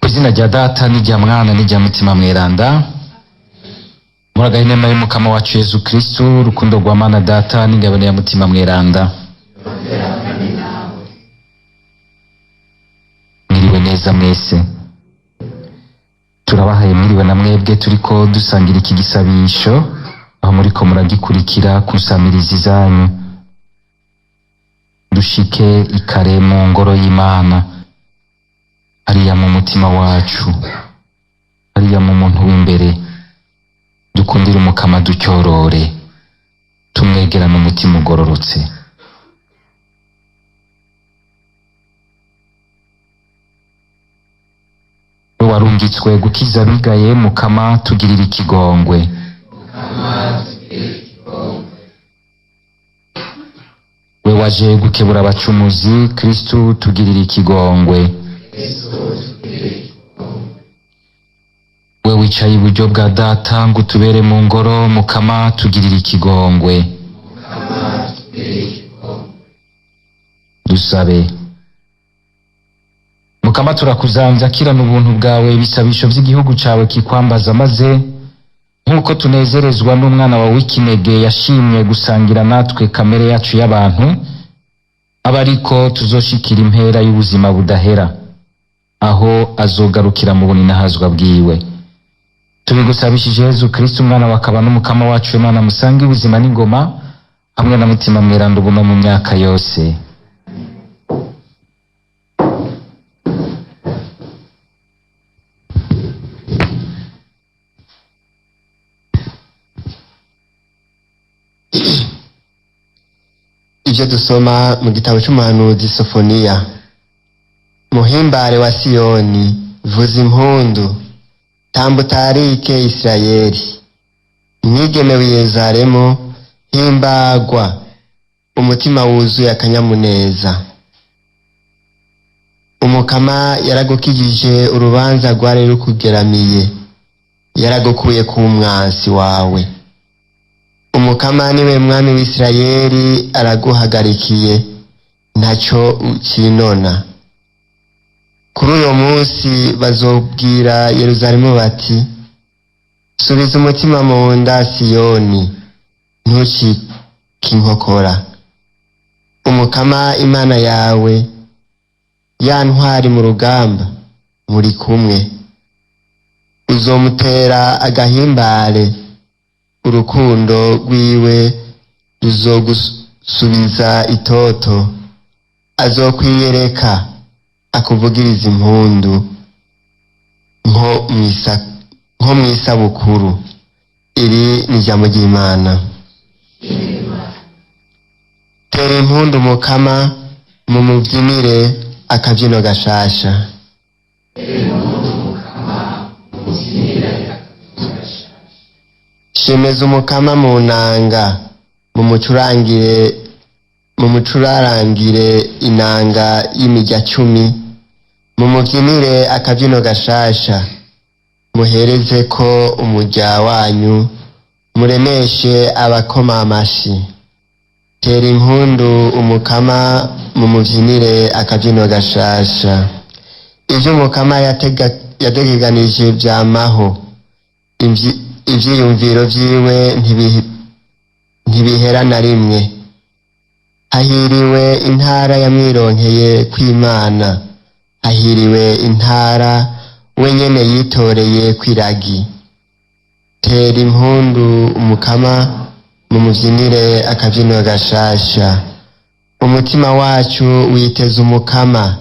Izina rya Data n'irya Mwana n'irya Mutima Mweranda. Muraga inema y'Umukama wacu Yesu Kristo, urukundo rwa Mana Data n'ingabane ya Mutima Mweranda. Mwiriwe neza mwese. Turabahaye mwiriwe na mwebwe turiko dusangira iki gisabisho, aho muriko muragikurikira ku nsamirizi zanyu. Dushike ikare mu ngoro y'Imana, hariya mu mutima wacu, hariya mu muntu w'imbere. Dukundire Umukama ducyorore, tumwegera n'umutima ugororotse. We warungitswe gukiza abigaye, Mukama tugirire ikigongwe. We waje gukebura abacumuzi, Kristu tugirire ikigongwe. We wicaye iburyo bwa Data ngo utubere mu ngoro, Mukama tugirire ikigongwe. Dusabe. Mukama turakuzamvya kirana ubuntu bwawe, ibisabisho vy'igihugu cawe kikwambaza, maze nk'uko tunezerezwa n'umwana wawe w'ikinege yashimye gusangira natwe kamere yacu y'abantu, aba ariko tuzoshikira impera y'ubuzima budahera, aho azogarukira mu buninahazwa bwiwe. Tubigusabishije Yesu Kristo umwana wakaba n'Umukama wacu, Imana musange ubuzima n'ingoma hamwe na Mutima Mweranda ubu no mu myaka yose. Ivyo dusoma mu gitabo c'umuhanuzi Sofoniya. Muhimbare wa Siyoni, vuza impundu, tambo tarike Israeli. Mwigeme w'i Yerusalemu, himbagwa, umutima wuzuye akanyamuneza. Umukama yaragukijije urubanza rwari rukugeramiye, yaragukuye ku mwansi wawe. Umukama niwe mwami w'Isirayeli, araguhagarikiye, ntaco ucinona. Kuri uyo munsi bazobwira Yerusalemu bati, subiza umutima mu nda Siyoni, ntucike inkokora. Umukama Imana yawe, ya ntwari mu rugamba, muri kumwe. Uzomutera agahimbare, urukundo rwiwe ruzogusubiza itoto. Azokwiyereka, akuvugiriza impundu nko mw'isabukuru. Iri ni ijambo ry'Imana. Tera impundu Umukama, mumubyinire akabyino gashasha. Shemeza Umukama mu nanga, mumucurarangire inanga y'imirya cumi. Mumubyinire akabyino gashasha, muhereze ko umurya wanyu, muremeshe abakoma amashi. Tera impundu Umukama, mumubyinire akabyino gashasha. Ivyo Umukama yategekanije vyamaho, ivyiyumviro vyiwe ntibihera na rimwe. Hahiriwe intara yamwironkeye kw'Imana, hahiriwe intara we nyene yitoreye kw'iragi. Tera impundu Umukama, mumuvyinire akabyino gashasha. Umutima wacu witeze Umukama,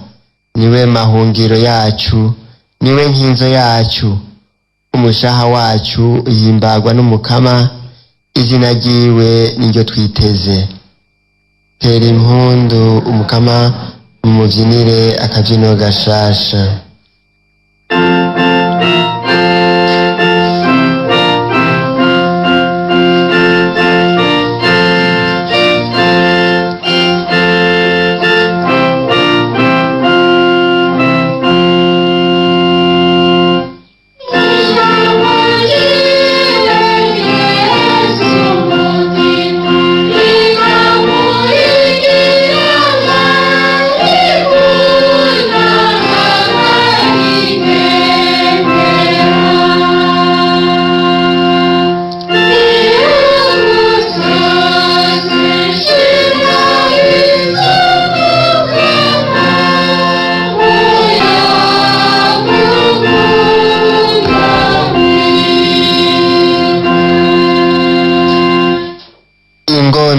niwe mahungiro yacu, niwe nkinzo yacu. Umushaha wacu uhimbagwa n'Umukama, izina ryiwe niryo twiteze. Tera impundu Umukama, mumuvyinire akabyino gashasha. Ijambo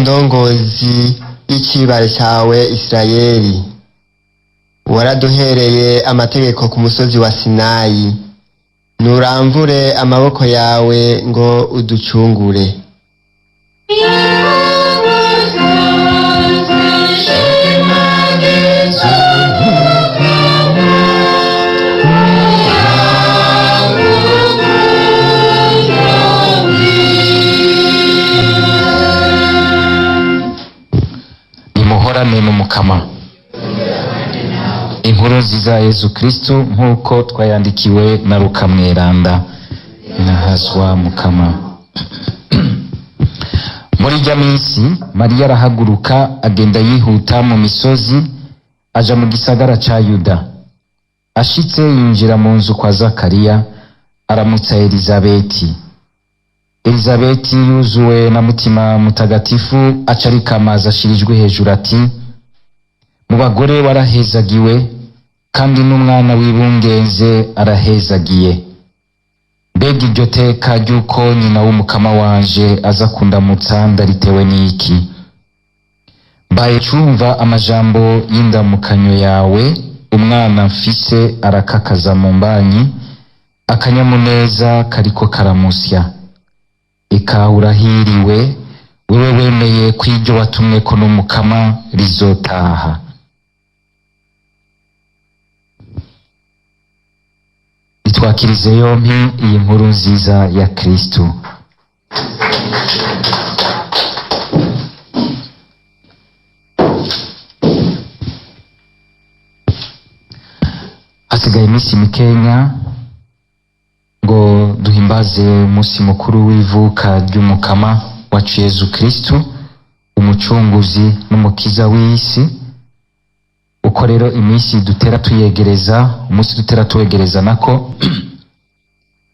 ndongozi y'icibare cyawe Isirayeli, waraduhereye amategeko ku musozi wa Sinayi, nuramvure amaboko yawe ngo uducungure. Nimuhorane n'Umukama. Inkuru nziza ya Yezu Kristo nk'uko twayandikiwe na Luka Mweranda. Nahazwa Mukama. Muri rya minsi Mariya arahaguruka agenda yihuta mu misozi aja mu gisagara ca Yuda. Ashitse yinjira mu nzu kwa Zakariya aramutsa Elizabeti. Elizabeti yuzuwe na mutima mutagatifu acarika amazi ashirijwe hejuru ati: mu bagore warahezagiwe kandi n'umwana w'ibungenze arahezagiye. Mbega iryo teka ry'uko nyina w'Umukama wanje aza kundamutsa ndaritewe n'iki? Mbaye cumva amajambo y'indamukanyo yawe, umwana mfise arakakaza mu mbanyi, akanyamuneza kariko karamusya. Eka urahiriwe wewe wemeye ko iryo watumweko n'Umukama rizotaha. Itwakirize yompi iyi nkuru nziza ya Kristo. Hasigaye iminsi mikenya ngo duhimbaze umunsi mukuru w'ivuka ry'Umukama wacu Yezu Kristo, umucunguzi n'umukiza w'isi. Uko rero iminsi dutera tuyegereza, umunsi dutera tuwegereza nako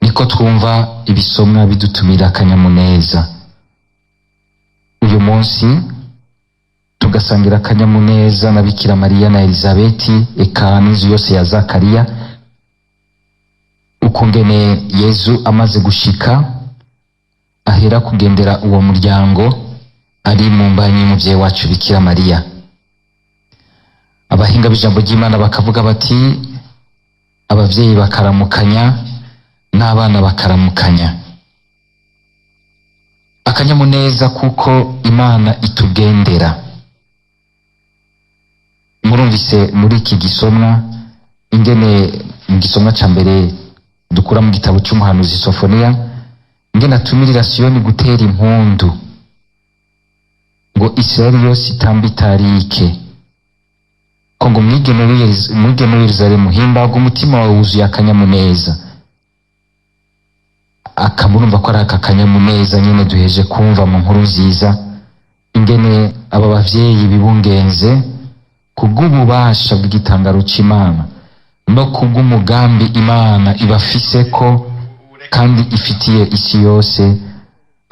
niko twumva ibisomwa bidutumira akanyamuneza. Uyu munsi tugasangira akanyamuneza na Bikira Mariya na Elizabeti, eka n'inzu yose ya Zakariya, ukungene Yezu amaze gushika ahera kugendera uwo muryango ari mu mbanyi y'umuvyeyi wacu Bikira Mariya. Abahinga b'ijambo ry'Imana bakavuga bati abavyeyi bakaramukanya n'abana bakaramukanya. Akanyamuneza kuko Imana itugendera. Murumvise muri iki gisomwa ingene mu gisomwa ca mbere dukura mu gitabo c'umuhanuzi Sofoniya, ingene atumirira Siyoni gutera impundu ngo Isirayeli yose itambe itarike, ko ngo mwigeme w'Yerusalemu himbagwa umutima wawe wuzuye akanyamuneza. Akamurumva ko ari aka kanyamuneza nyene duheje kumva mu nkuru nziza, ingene aba bavyeyi bibungenze kubw'ububasha bw'igitangaro c'Imana no kubw'umugambi Imana ibafiseko kandi ifitiye isi yose,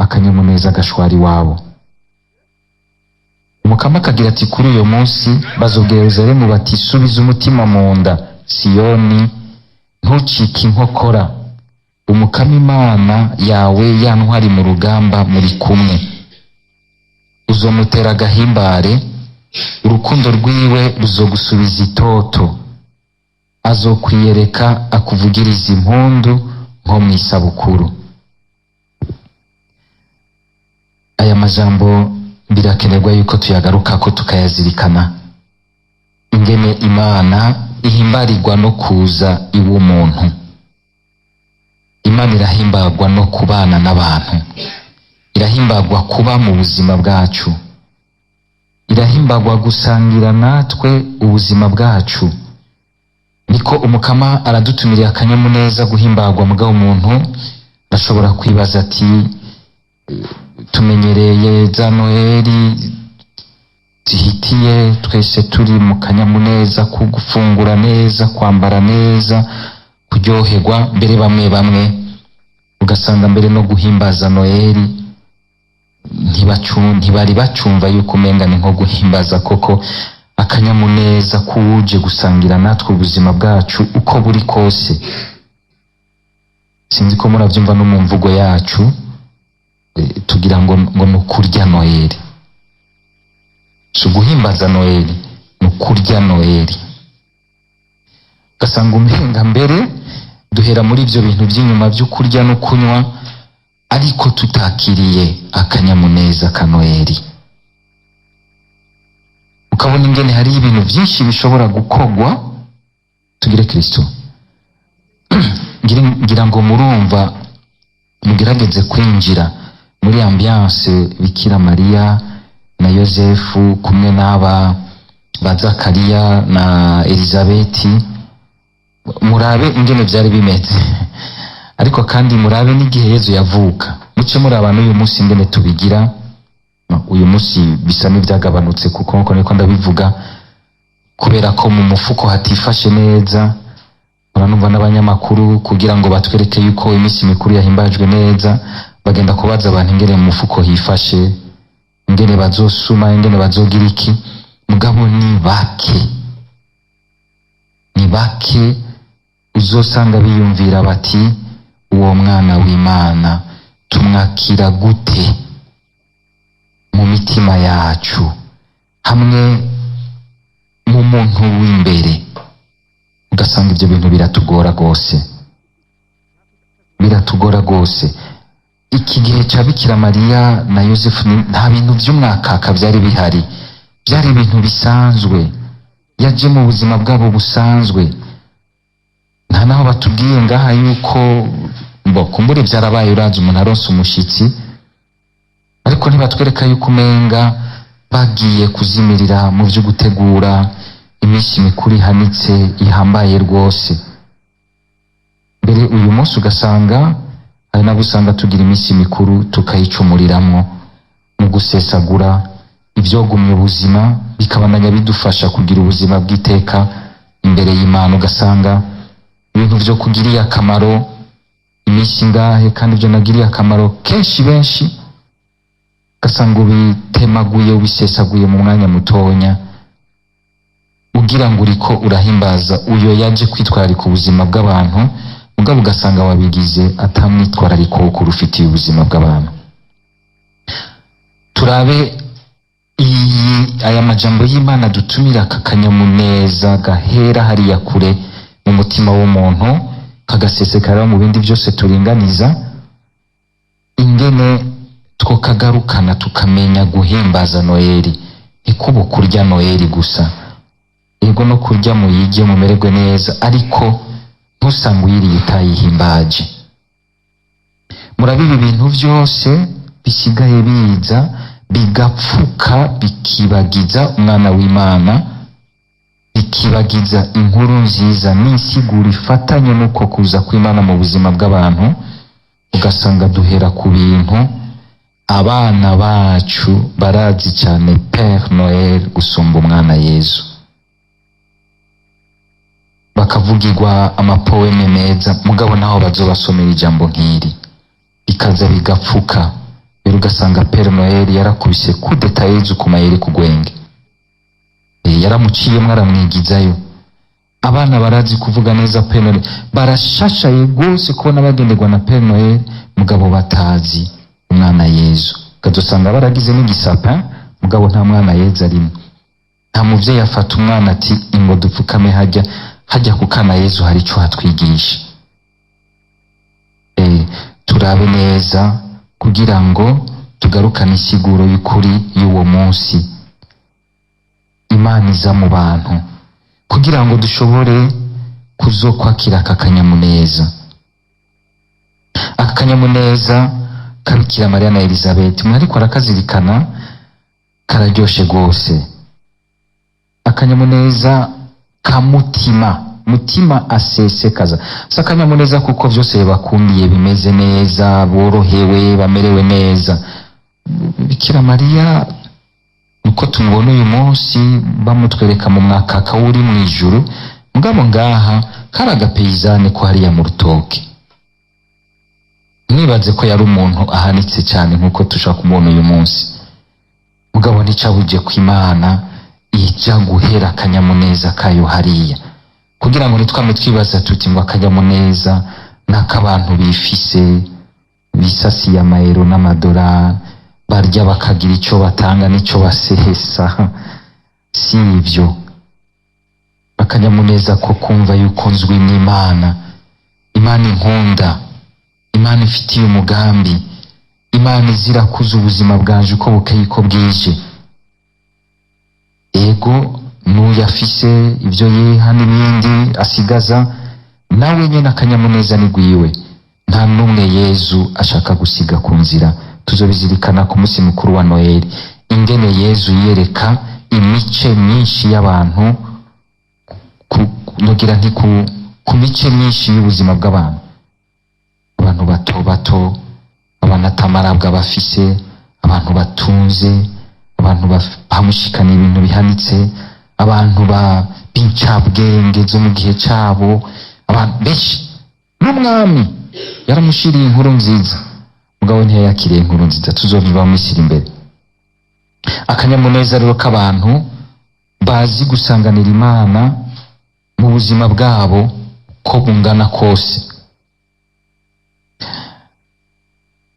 akanyamuneza gashwari wabo. Umukama akagira ati kuri uyo munsi bazobwira Yerusalemu bati subiza umutima mu nda Siyoni, ntucike inkokora. Umukama Imana yawe yantwari mu rugamba muri kumwe. Uzomutera agahimbare, urukundo rwiwe ruzogusubiza itoto. Azokwiyereka akuvugiriza impundu nko mw'isabukuru. Aya majambo birakenerwa yuko tuyagarukako tukayazirikana, ingene Imana ihimbarirwa no kuza iw'umuntu. Imana irahimbagwa no kubana n'abantu, irahimbagwa kuba mu buzima bwacu, irahimbagwa gusangira natwe ubuzima bwacu. Niko Umukama aradutumirira akanyamuneza guhimbagwa, mugabo umuntu ashobora kwibaza ati tumenyereye za Noheli zihitiye twese turi mu kanyamuneza, ku gufungura neza, kwambara neza, kuryoherwa, mbere bamwe ugasanga mbere no guhimbaza Noheli ntibari bacumva yuko umenga ni nko guhimbaza koko akanyamuneza kuje gusangira natwe ubuzima bwacu uko buri kose. Sinzi ko muravyumva no mu mvugo yacu tugira ngo nukurya Noheli. si uguhimbaza noheli, ni ukurya noheli. ugasanga umenga mbere duhera muri ibyo bintu by'inyuma byo kurya no kunywa, ariko tutakiriye akanyamuneza ka noheli. Ukabona ingene hari ibintu byinshi bishobora gukogwa. Tugire Kristo. ngira ngo murumva, mugerageze kwinjira muri ambiance Bikira Mariya na Yosefu kumwe n'aba ba Zakariya na Elizabeti, murabe ingene byari bimeze. Ariko kandi murabe n'igihe Yezu yavuka, muce muri abantu uyu munsi ingene tubigira. Uyu munsi bisa n'ibyagabanutse, kuko nko niko ndabivuga, kubera ko mu mufuko hatifashe neza. Uranumva n'abanyamakuru kugira ngo batwereke yuko iminsi mikuru yahimbajwe neza, bagenda kubaza abantu ingene mu mufuko hifashe, ingene bazosuma, ingene bazogira iki. Mugabo ni bake uzosanga biyumvira bati uwo mwana w'Imana tumwakira gute mu mitima yacu, hamwe mu muntu w'imbere. Ugasanga ibyo bintu biratugora rwose. Iki gihe cya Bikira Mariya na Yosefu nta bintu by'umwakaka byari bihari, byari ibintu bisanzwe, yaje mu buzima bwabo busanzwe. Nta naho batubwiye ngaha yuko kumbure byarabaye uraje umuntu aronse umushitsi, ariko ntibatwereka yuko umenga bagiye kuzimirira mu byo gutegura iminsi mikuru ihanitse ihambaye rwose. Mbere uyu munsi ugasanga hari nabo usanga tugira iminsi mikuru tukayicumuriramo mu gusesagura ibyogumye ubuzima, bikabananya bidufasha kugira ubuzima bw'iteka imbere y'Imana. Ugasanga ibintu byo kugiriye akamaro iminsi ngahe, kandi ibyo nagiriye akamaro kenshi benshi, ugasanga ubitemaguye, ubisesaguye mu mwanya mutonya, ugira ngo uriko urahimbaza uyo yaje kwitwararika ubuzima bw'abantu, mugabo ugasanga wabigize atamwitwarariko wo kurufitiye ubuzima bw'abantu. Turabe aya majambo y'Imana dutumira kakanyamuneza gahera hariya kure mu mutima w'umuntu, kagasesekara mu bindi byose turinganiza, ingene twokagarukana tukamenya guhimbaza noheli. Ikubo kurya noheli gusa, ego no kurya muyige mumererwe neza, ariko ntusange uyiriye utayihimbaje. Murabe ibi bintu byose bisigaye biza bigapfuka, bikibagiza umwana w'Imana, bikibagiza inkuru nziza n'insiguro ifatanye n'uko kuza kw'Imana mu buzima bw'abantu. Ugasanga duhera ku bintu abana bacu barazi cyane Père Noël gusumba umwana Yezu, bakavugirwa amapoeme meza, mugabo naho bazobasomera ijambo nk'iri bikaza bigapfuka. Rero ugasanga Père Noël yarakubise kudeta Yezu ku mayeri kugwenge, yaramuciyemwo aramwigizayo. Abana barazi kuvuga neza Père Noël, barashashaye rwose kubona bagenderwa na Père Noël, mugabo batazi umwana Yezu. Ukazosanga baragize n'igisapa, mugabo nta mwana Yezu arimo. Nta muvyeyi afata umwana ati ingo dupfukame hajya kukana Yezu hari ico hatwigisha. Turabe neza kugira ngo tugarukane isiguro y'ukuri y'uwo munsi Imana iza mu bantu, kugira ngo dushobore kuzokwakira aka kanyamuneza. Aka kanyamuneza ka Bikira Mariya na Elizabeti, mwariko arakazirikana, kararyoshe rwose. Akanyamuneza ka mutima asesekaza. Si akanyamuneza kuko byose bakundiye bimeze neza, borohewe, bamerewe neza. Bikira Mariya uko tumubona uyu munsi bamutwereka mu mwakaka uri mu ijuru, mugabo ngaha kari agapeyizane ko hariya mu rutoke. Nibaze ko yari umuntu ahanitse cyane nk'uko tushaka kumubona uyu munsi, mugabo nticabuje ko Imana ija guhera akanyamuneza kayo hariya, kugira ngo nitwame twibaza tuti ngo akanyamuneza n'akabantu bifise bisasiye amayero n'amadolari, barya bakagira icyo batanga n'icyo basesa, si ibyo. Akanyamuneza ko kumva yuko nzwi n'Imana, Imana inkunda, Imana ifitiye umugambi, Imana izirakuza ubuzima bwanje uko bukeye uko bwije. Ego n'uyafise ibyo yiha n'ibindi asigaza, nawe nyene akanyamuneza ni gwiwe. Nta numwe Yezu ashaka gusiga ku nzira. Tuzobizirikana ku munsi mukuru wa Noheli, ingene Yezu yereka imice myinshi y'abantu, nogira nti ku mice myinshi y'ubuzima bw'abantu, abantu bato bato, abantu atamarabwa bafise, abantu batunze, abantu bamushikana ibintu bihanitse, abantu b'incabwenge zo mu gihe cabo, abantu benshi. N'umwami yaramushiriye inkuru nziza, mugabo ntiyakiriye inkuru nziza. Tuzobiba mu Misiri imbere. Akanyamuneza rero k'abantu bazi gusanganira Imana mu buzima bwabo ko bungana kose.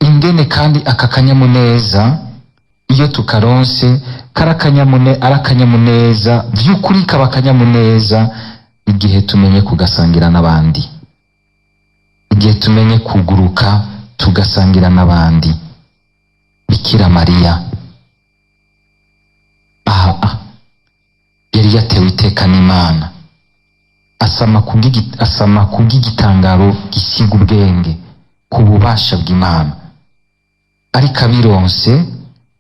Ingene kandi aka kanyamuneza iyo tukaronse arakanyamuneza vy'ukuri, kaba akanyamuneza igihe tumenye kugasangira n'abandi, igihe tumenye kuguruka tugasangira n'abandi. Bikira Mariya yari yatewe iteka n'Imana, asama kubw'igitangaro gisiga ubwenge ku bubasha bw'Imana. Ariko abironse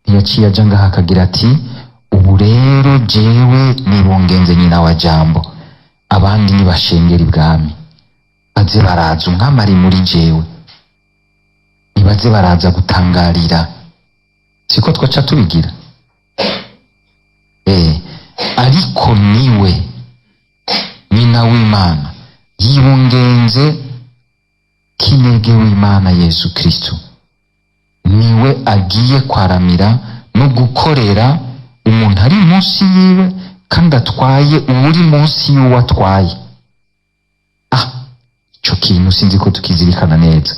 ntiyaciye aja ngaha akagira ati ubu rero jewe nibungenze nyina wa Jambo, abandi nibashengera ibwami, baze baraza umwami ari muri jewe, nibaze baraza gutangarira. Siko twaca tubigira? Ariko niwe nyina w'Imana, yibungenze kinege w'Imana Yesu Kristo, niwe agiye kwaramira no gukorera umuntu ari munsi yiwe, kandi atwaye uwuri munsi y'uwo atwaye. Ico kintu sinzi ko tukizirikana neza.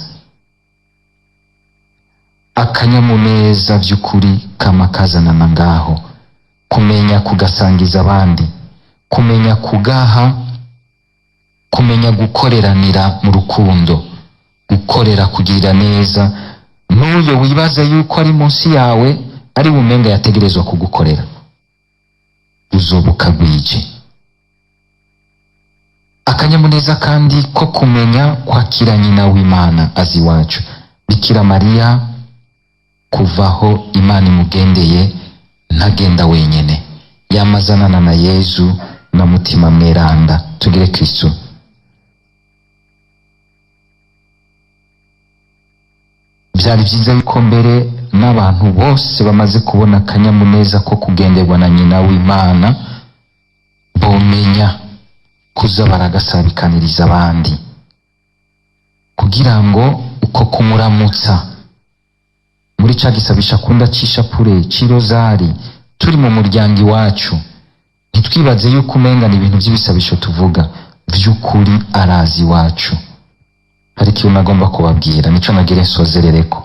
Akanyamuneza vy'ukuri kama kazanana ngaho, kumenya kugasangiza abandi, kumenya kugaha, kumenya gukoreranira mu rukundo, gukorera kugirira neza n'uyo wibaza yuko ari munsi yawe, ari bumenga yategerezwa kugukorera, uzobuka gwije. Akanyamuneza kandi ko kumenya kwakira nyina w'Imana azi wacu, Bikira Mariya, kuvaho Imana imugendeye ntagenda wenyene, yamazanana na Yezu na mutima mweranda. Tugire Kristo. Byari byiza yuko mbere n'abantu bose bamaze kubona akanyamuneza ko kugenderwa na nyina w'Imana bomenya kuza baragasabikaniriza abandi, kugira ngo uko kumuramutsa muri ca gisabisha kunda c'ishapure c'irozari turi mu muryango iwacu, ntitwibaze yuko umenga ni ibintu by'ibisabisho tuvuga, vy'ukuri arazi iwacu. Hari ikintu nagomba kubabwira, nico nagire nsozerereko.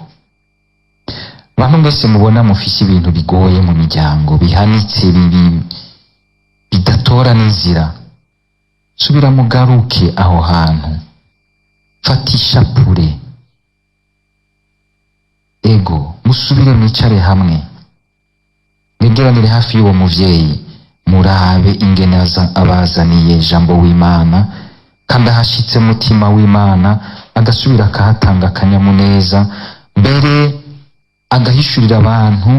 Bantu mwese mubona mufise ibintu bigoye mu miryango, bihanitse, bidatora n'inzira, subira mugaruke aho hantu, fata ishapure, musubire mwicare hamwe, mwegeranire hafi y'uwo muvyeyi, murabe ingene abazaniye ijambo w'Imana, kandi ahashitse mutima w'Imana agasubira akahatanga akanyamuneza, mbere agahishurira abantu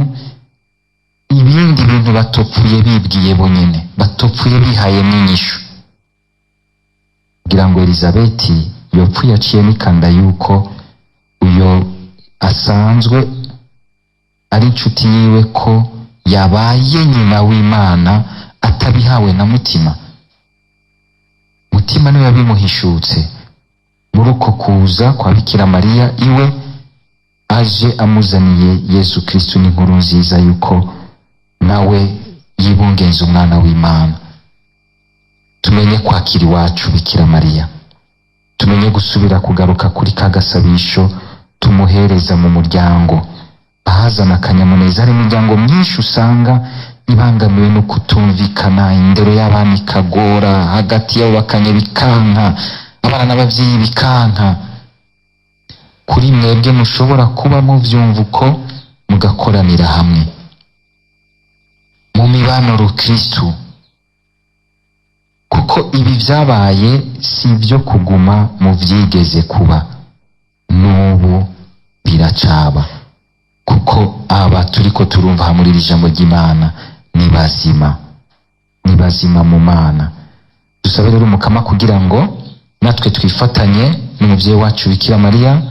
ibindi bintu batopfuye bibwiye bonyene, batopfuye bihaye n'inyishu. Kugira ngo Elizabeti yopfuye aciye nikanda yuko uyo asanzwe ari inshuti yiwe, ko yabaye nyina w'Imana atabihawe na mutima. Mutima niwe yabimuhishutse muri uko kuza kwa Bikira Mariya iwe, aje amuzaniye Yesu Kristo n'inkuru nziza yuko nawe yibungenze umwana w'Imana. Tumenye kwakira iwacu Bikira Mariya, tumenye gusubira kugaruka kuri kagasabisho tumuhereza mu muryango, ahazana akanyamuneza. hari imiryango myinshi usanga ibangamiwe no kutumvikana, indero y'abana ikagora, hagati yabo bakanye bikanka, abana n'abavyeyi bikanka. kuri mwebwe mushobora kuba muvyumva uko, mugakoranira hamwe mu mibano rukristu, kuko ibi vyabaye si ibyo kuguma mu vyigeze kuba, n'ubu biracaba, kuko aba turiko turumva muri iri jambo ry'Imana ni bazima mu Mana. dusabe rero Umukama kugira ngo natwe twifatanye n'umuvyeyi wacu Bikira Mariya,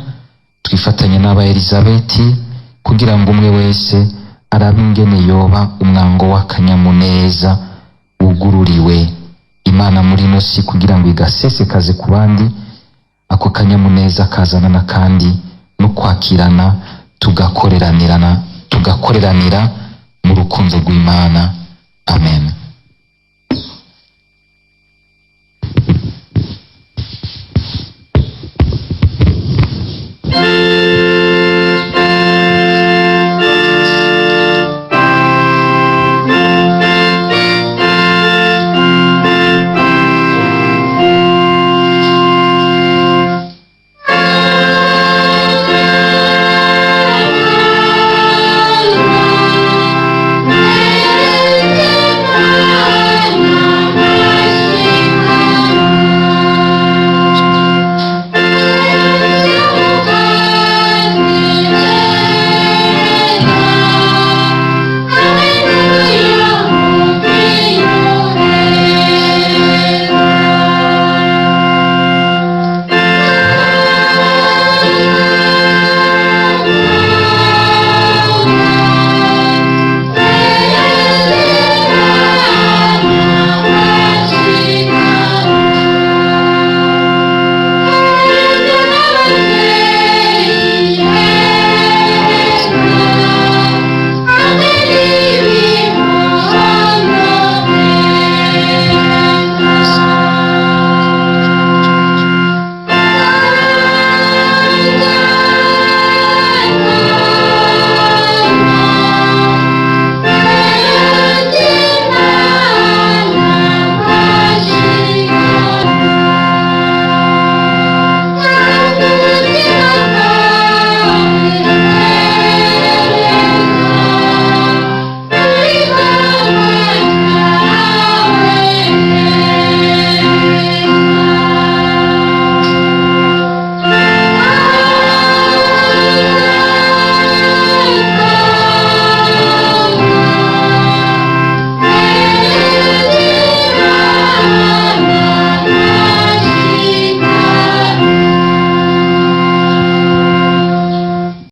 twifatanye n'aba Elizabeti, kugira ngo umwe wese arabe ingene yoba umwango w'akanyamuneza wugururiwe Imana muri ino si, kugira ngo igasesekaze ku bandi. ako kanyamuneza kazanana kandi no kwakirana, tugakoreranira mu rukundo rw'Imana. Amen.